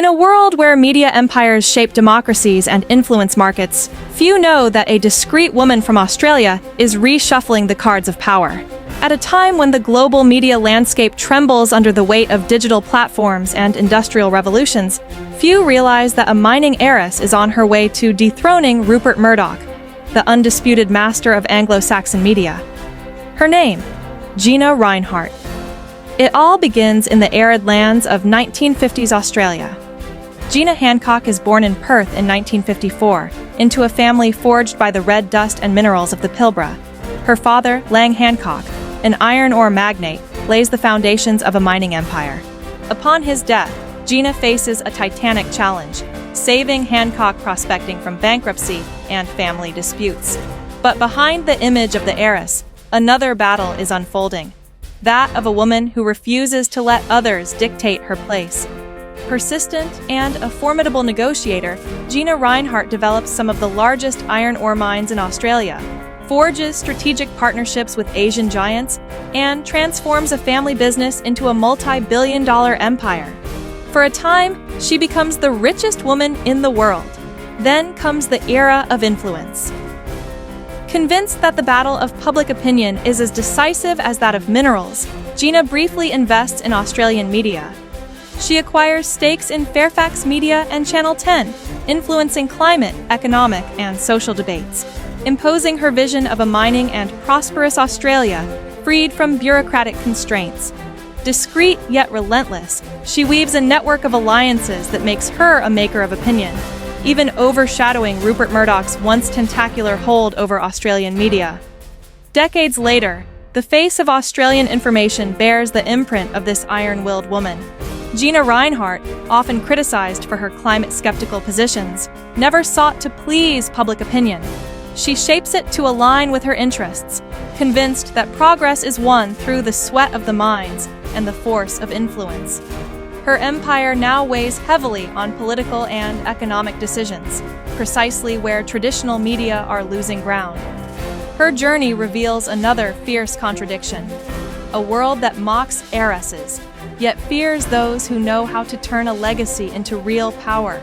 In a world where media empires shape democracies and influence markets, few know that a discreet woman from Australia is reshuffling the cards of power. At a time when the global media landscape trembles under the weight of digital platforms and industrial revolutions, few realize that a mining heiress is on her way to dethroning Rupert Murdoch, the undisputed master of Anglo-Saxon media. Her name, Gina Rinehart. It all begins in the arid lands of 1950s Australia. Gina Hancock is born in Perth in 1954, into a family forged by the red dust and minerals of the Pilbara. Her father, Lang Hancock, an iron ore magnate, lays the foundations of a mining empire. Upon his death, Gina faces a titanic challenge, saving Hancock prospecting from bankruptcy and family disputes. But behind the image of the heiress, another battle is unfolding. That of a woman who refuses to let others dictate her place. Persistent and a formidable negotiator, Gina Rinehart develops some of the largest iron ore mines in Australia, forges strategic partnerships with Asian giants, and transforms a family business into a multi-billion-dollar empire. For a time, she becomes the richest woman in the world. Then comes the era of influence. Convinced that the battle of public opinion is as decisive as that of minerals, Gina briefly invests in Australian media. She acquires stakes in Fairfax Media and Channel 10, influencing climate, economic, and social debates, imposing her vision of a mining and prosperous Australia, freed from bureaucratic constraints. Discreet yet relentless, she weaves a network of alliances that makes her a maker of opinion, even overshadowing Rupert Murdoch's once tentacular hold over Australian media. Decades later, the face of Australian information bears the imprint of this iron-willed woman. Gina Rinehart, often criticized for her climate-skeptical positions, never sought to please public opinion. She shapes it to align with her interests, convinced that progress is won through the sweat of the mines and the force of influence. Her empire now weighs heavily on political and economic decisions, precisely where traditional media are losing ground. Her journey reveals another fierce contradiction: a world that mocks heiresses, yet fears those who know how to turn a legacy into real power.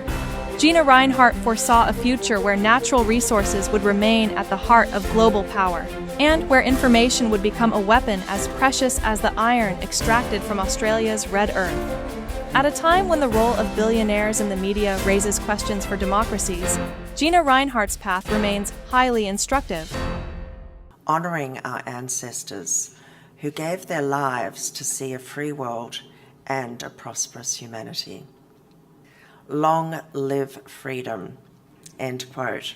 Gina Rinehart foresaw a future where natural resources would remain at the heart of global power, and where information would become a weapon as precious as the iron extracted from Australia's red earth. At a time when the role of billionaires in the media raises questions for democracies, Gina Rinehart's path remains highly instructive. Honouring our ancestors who gave their lives to see a free world and a prosperous humanity. Long live freedom, end quote.